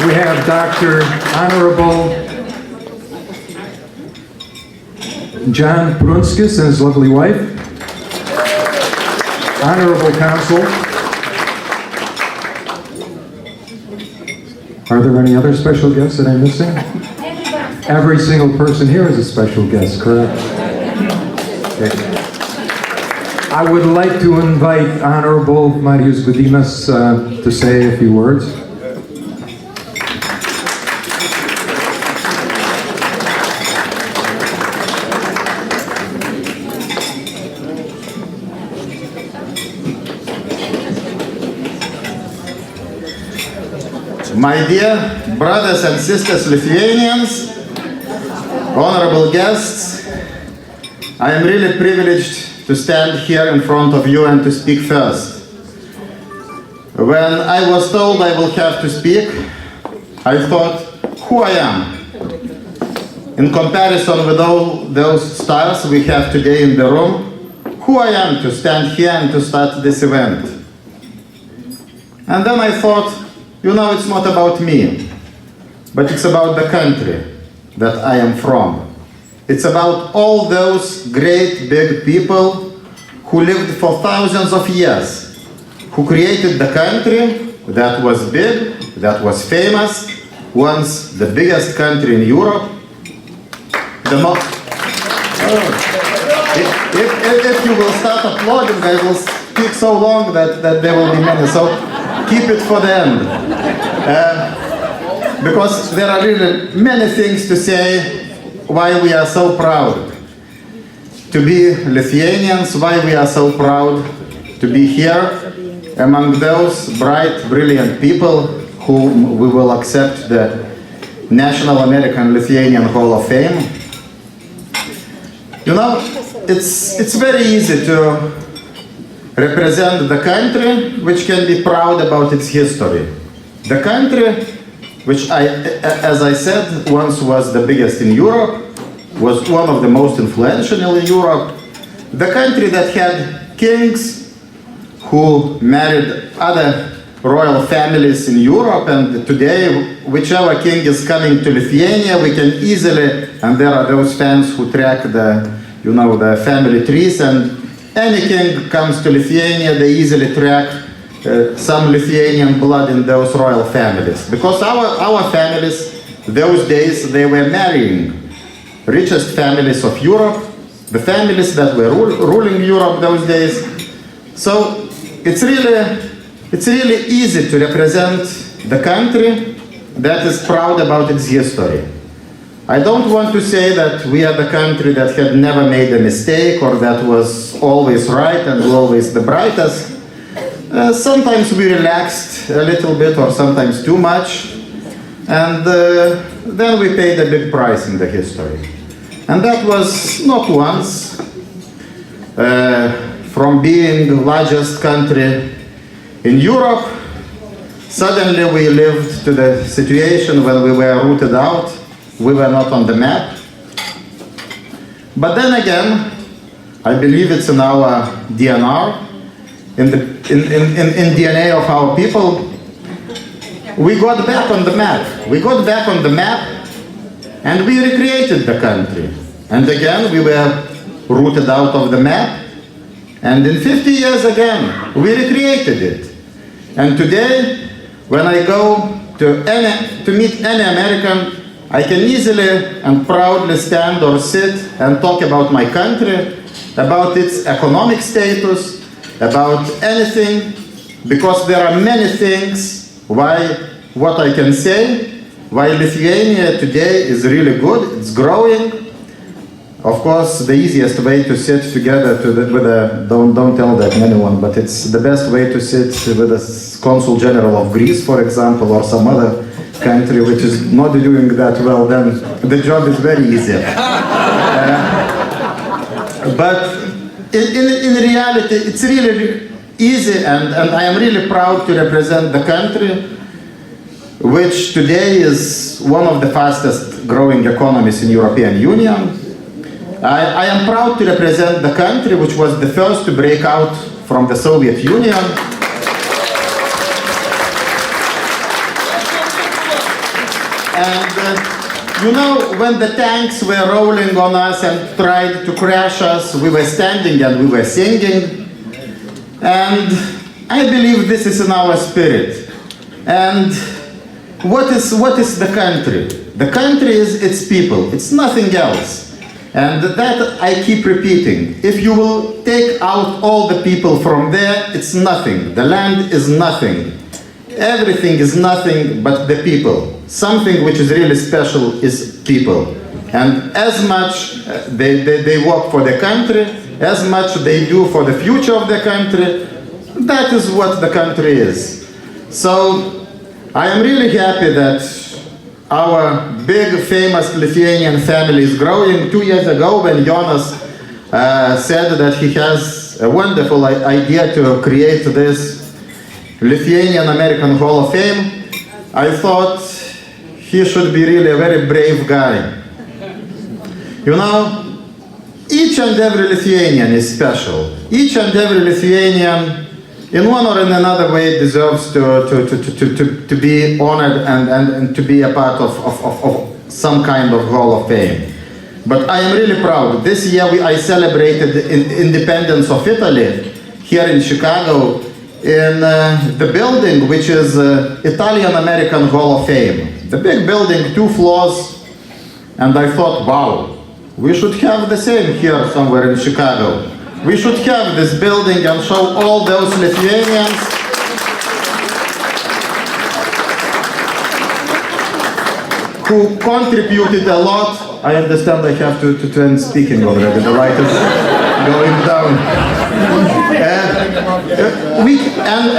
we have Dr. Honorable John Prunskis and his lovely wife. Honorable Consul. Are there any other special guests that I'm missing? Every single person here is a special guest, correct? Okay. I would like to invite Honorable Marijus Gudynas to say a few words. My dear brothers and sisters Lithuanians, honorable guests, I am really privileged to stand here in front of you and to speak first. When I was told I will have to speak, I thought, who I am? In comparison with all those stars we have today in the room, who I am to stand here and to start this event? And then I thought, you know, it's not about me, but it's about the country that I am from. It's about all those great big people who lived for thousands of years, who created the country that was big, that was famous, once the biggest country in Europe. If you will start applauding, I will speak so long that there will be many. So keep it for the end. Because there are really many things to say why we are so proud to be Lithuanians, why we are so proud to be here among those bright, brilliant people whom we will accept the National American Lithuanian Hall of Fame. You know, it's very easy to represent the country which can be proud about its history. The country which, as I said, once was the biggest in Europe, was one of the most influential in Europe. The country that had kings who married other royal families in Europe, and today, whichever king is coming to Lithuania, we can easily, and there are those fans who track the, you know, the family trees, and any king comes to Lithuania, they easily track some Lithuanian blood in those royal families. Because our families, those days, they were marrying richest families of Europe, the families that were ruling Europe those days. So it's really easy to represent the country that is proud about its history. I don't want to say that we are the country that had never made a mistake or that was always right and always the brightest. Sometimes we relaxed a little bit or sometimes too much, and then we paid a big price in the history. And that was not once. From being the largest country in Europe, suddenly we lived to the situation when we were rooted out. We were not on the map. But then again, I believe it's in our DNR, in DNA of our people. We got back on the map. We got back on the map and we recreated the country. And again, we were rooted out of the map. And in 50 years again, we recreated it. And today, when I go to meet any American, I can easily and proudly stand or sit and talk about my country, about its economic status, about anything, because there are many things what I can say, why Lithuania today is really good, it's growing. Of course, the easiest way to sit together don't tell that anyone, but it's the best way to sit with the Consul General of Greece, for example, or some other country which is not doing that well, then the job is very easy. But in reality, it's really easy, and I am really proud to represent the country, which today is one of the fastest growing economies in European Union. I am proud to represent the country which was the first to break out from the Soviet Union. You know, when the tanks were rolling on us and tried to crash us, we were standing and we were singing. And I believe this is in our spirit. And what is the country? The country is its people. It's nothing else. And that I keep repeating. If you will take out all the people from there, it's nothing. The land is nothing. Everything is nothing but the people. Something which is really special is people. And as much they work for the country, as much they do for the future of the country, that is what the country is. So I am really happy that our big famous Lithuanian family is growing. 2 years ago when Jonas said that he has a wonderful idea to create this Lithuanian American Hall of Fame, I thought he should be really a very brave guy. You know, each and every Lithuanian is special. Each and every Lithuanian, in one or in another way, deserves to be honored and to be a part of some kind of Hall of Fame. But I am really proud. This year I celebrated the independence of Italy here in Chicago in the building which is Italian American Hall of Fame. The big building, 2 floors, and I thought, wow, we should have the same here somewhere in Chicago. We should have this building and show all those Lithuanians who contributed a lot. I understand I have to turn speaking already, the light is going down.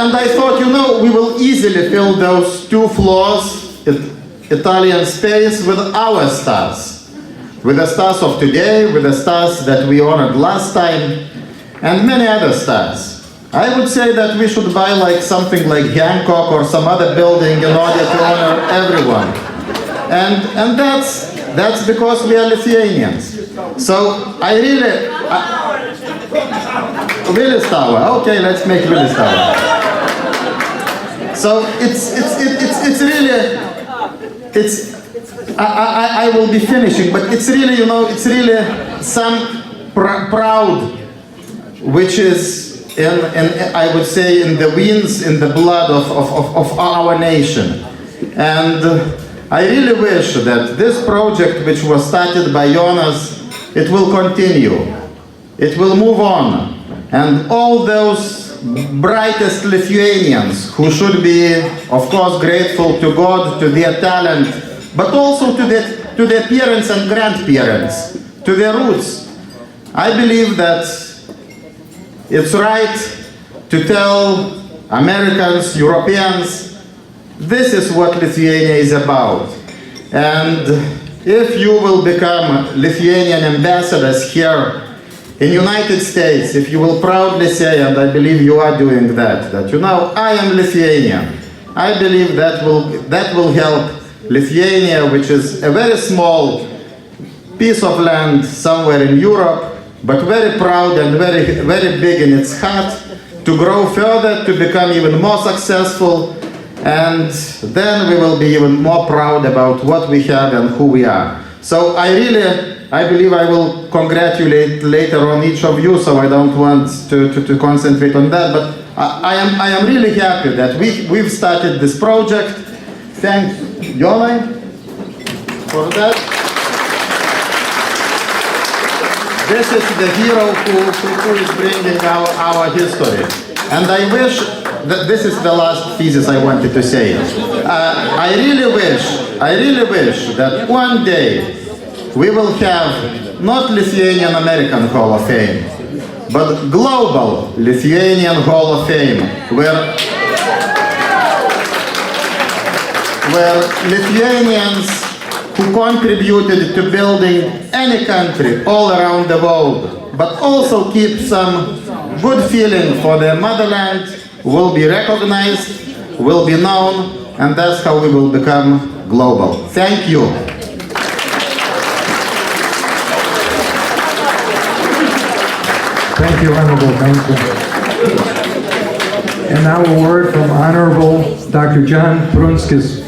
And I thought, you know, we will easily fill those 2 floors, Italian space, with our stars. With the stars of today, with the stars that we honored last time, and many other stars. I would say that we should buy like something like Hancock or some other building in order to honor everyone. And that's because we are Lithuanians. So I really... Willis Tower. Okay, let's make Willis Tower. So it's really... I will be finishing, but it's really, you know, it's really some proud, which is, I would say, in the veins, in the blood of our nation. And I really wish that this project, which was started by Jonas, it will continue. It will move on. And all those brightest Lithuanians who should be, of course, grateful to God, to their talent, but also to their parents and grandparents, to their roots. I believe that it's right to tell Americans, Europeans, this is what Lithuania is about. And if you will become Lithuanian ambassadors here in United States, if you will proudly say, and I believe you are doing that, that you know, I am Lithuanian, I believe that will help Lithuania, which is a very small piece of land somewhere in Europe, but very proud and very big in its heart, to grow further, to become even more successful, and then we will be even more proud about what we have and who we are. So I believe I will congratulate later on each of you, so I don't want to concentrate on that, but I am really happy that we've started this project. Thanks, Jonas, for that. This is the hero who is bringing our history. And I wish that this is the last thesis I wanted to say. I really wish that one day we will have not Lithuanian American Hall of Fame, but global Lithuanian Hall of Fame, where Lithuanians who contributed to building any country all around the world, but also keep some good feeling for their motherland, will be recognized, will be known, and that's how we will become global. Thank you. Thank you, Honorable Consul. And now a word from Honorable Dr. John Prunskis.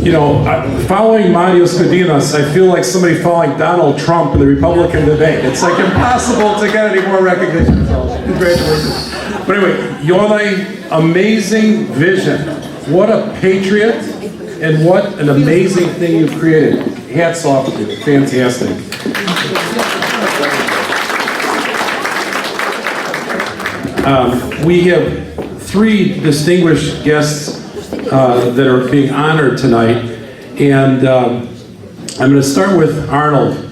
You know, following Marijus Gudynas, I feel like somebody following Donald Trump in the Republican debate. It's like impossible to get any more recognition. So, congratulations. But anyway, Yonai, amazing vision. What a patriot, and what an amazing thing you've created. Hats off to you. Fantastic. We have 3 distinguished guests that are being honored tonight, and I'm going to start with Arnold.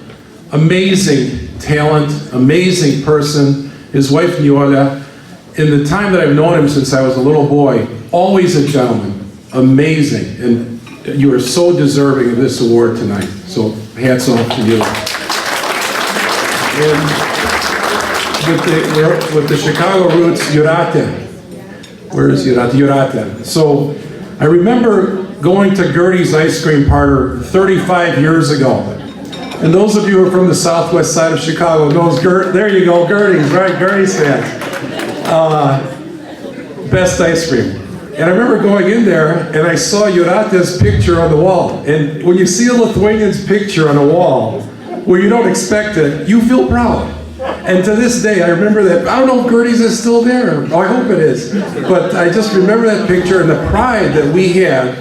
Amazing talent, amazing person. His wife Niola. In the time that I've known him since I was a little boy, always a gentleman, amazing, and you are so deserving of this award tonight. So hats off to you. And with the Chicago roots, Jurate. Where is Jurate? Jurate. So I remember going to Gertie's ice cream parlor 35 years ago. And those of you who are from the southwest side of Chicago knows there you go, Gertie's, right? Gertie's fans. Best ice cream. And I remember going in there and I saw Jurate's picture on the wall. And when you see a Lithuanian's picture on a wall where you don't expect it, you feel proud. And to this day, I remember that. I don't know if Gertie's is still there. Oh, I hope it is. But I just remember that picture and the pride that we had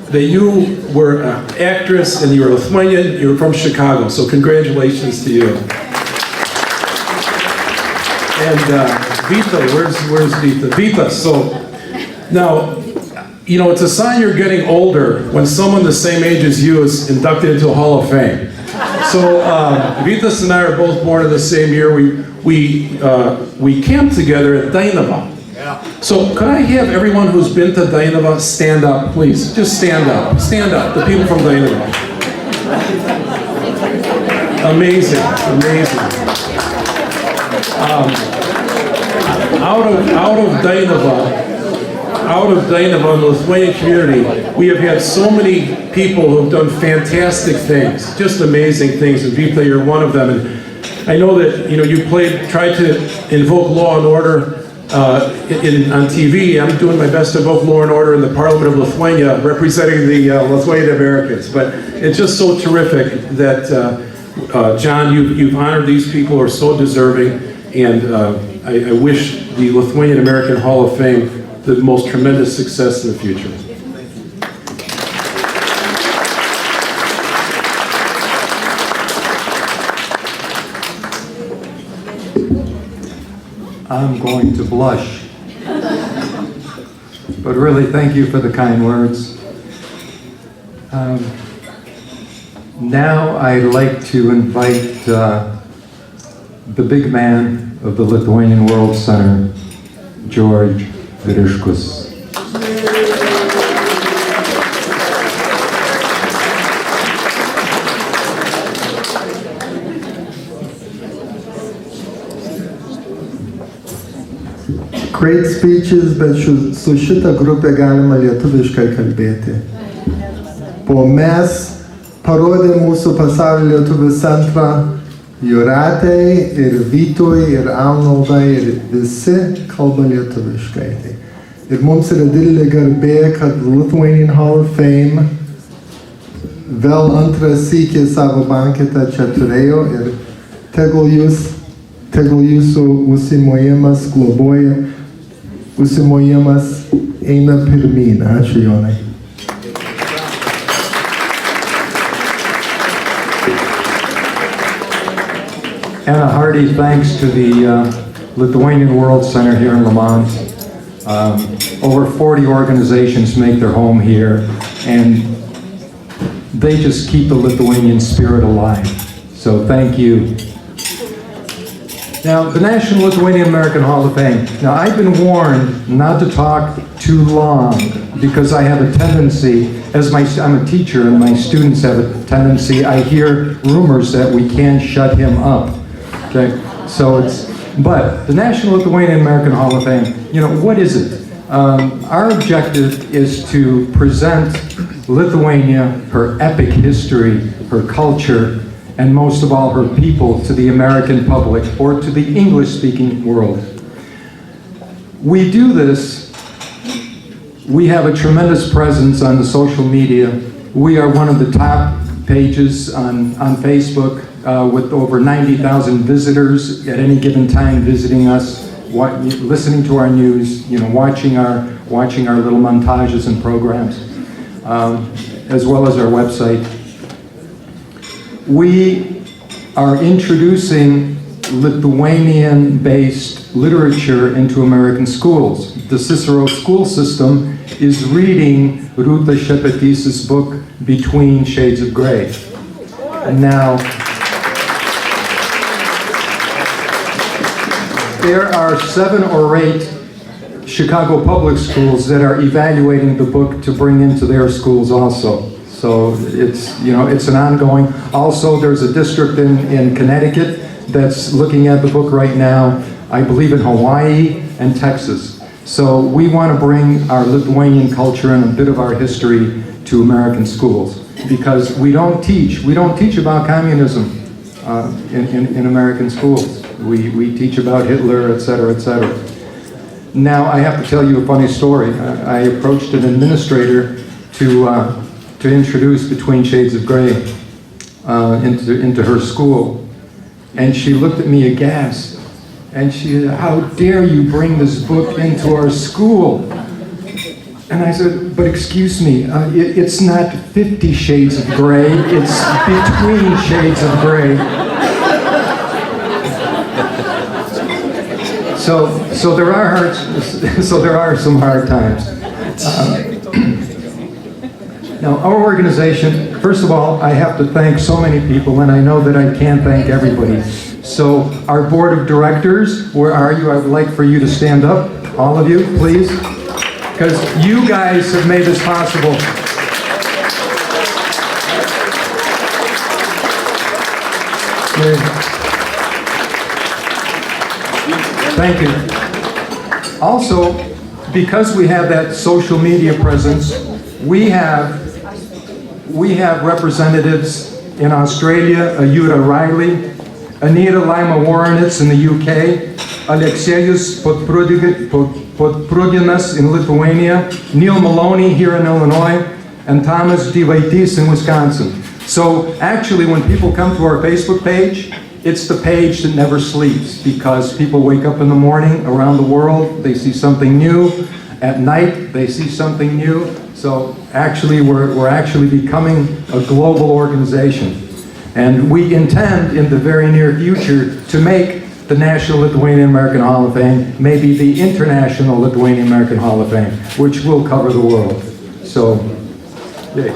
that you were an actress and you were Lithuanian, you were from Chicago. So congratulations to you. And Vita, where's Vita? Vita, so now, you know, it's a sign you're getting older when someone the same age as you is inducted into a Hall of Fame. So Vitas and I are both born in the same year. We camped together at Dainava. So could I have everyone who's been to Dainava stand up, please? Just stand up. Stand up, the people from Dainava. Amazing, amazing. Out of Dainava in the Lithuanian community, we have had so many people who have done fantastic things, just amazing things, and Vita, you're one of them. And I know that you tried to invoke law and order on TV. I'm doing my best to invoke law and order in the Parliament of Lithuania, representing the Lithuanian Americans. But it's just so terrific that, John, you've honored these people who are so deserving, and I wish the Lithuanian American Hall of Fame the most tremendous success in the future. I'm going to blush. But really, thank you for the kind words. Now I'd like to invite the big man of the Lithuanian World Center, George Vyriškus. Great speeches, bet su šita grupė galima lietuviškai kalbėti. Po mes parodė mūsų pasaulio lietuvių centrą Juratei ir Vytui ir Arnoldai ir visi kalba lietuviškai. Ir mums yra didelė garbė, kad Lithuanian Hall of Fame vėl antrą sykį savo banketą čia turėjo ir tegul jūsų užsimojimas globoja, užsimojimas eina pirmyn. Ačiū, Jonai. And a hearty thanks to the Lithuanian World Center here in Lemont. Over 40 organizations make their home here, and they just keep the Lithuanian spirit alive. So thank you. Now, the National Lithuanian American Hall of Fame. Now, I've been warned not to talk too long because I have a tendency, I'm a teacher and my students have a tendency, I hear rumors that we can't shut him up. Okay, so but the National Lithuanian American Hall of Fame, what is it? Our objective is to present Lithuania, her epic history, her culture, and most of all, her people to the American public or to the English-speaking world. We do this, we have a tremendous presence on the social media, We are one of the top pages on Facebook with over 90,000 visitors at any given time visiting us, listening to our news, watching our little montages and programs, as well as our website. We are introducing Lithuanian-based literature into American schools. The Cicero school system is reading Rūta Šepetytės book, Between Shades of Grey. Now, there are 7 or 8 Chicago public schools that are evaluating the book to bring into their schools also. So it's an ongoing. Also, there's a district in Connecticut that's looking at the book right now, I believe in Hawaii and Texas. So we want to bring our Lithuanian culture and a bit of our history to American schools, because we don't teach about communism in American schools. We teach about Hitler, etc., etc. Now, I have to tell you a funny story. I approached an administrator to introduce Between Shades of Grey into her school. And she looked at me aghast. And she said, "How dare you bring this book into our school?" And I said, "But excuse me, it's not 50 Shades of Grey, it's Between Shades of Grey." So there are some hard times. Now, our organization, first of all, I have to thank so many people, and I know that I can't thank everybody. So our board of directors, where are you? I would like for you to stand up, all of you, please, because you guys have made this possible. Thank you. Also, because we have that social media presence, we have representatives in Australia, Ayuda Riley, Anita Lima Warrenitz in the UK, Aleksejus Podpruginas in Lithuania, Neil Maloney here in Illinois, and Thomas Divaitis in Wisconsin. So actually, when people come to our Facebook page, it's the page that never sleeps, because people wake up in the morning around the world, they see something new. At night, they see something new. So actually, we're actually becoming a global organization. And we intend in the very near future to make the National Lithuanian American Hall of Fame, maybe the International Lithuanian American Hall of Fame, which will cover the world. So, yay.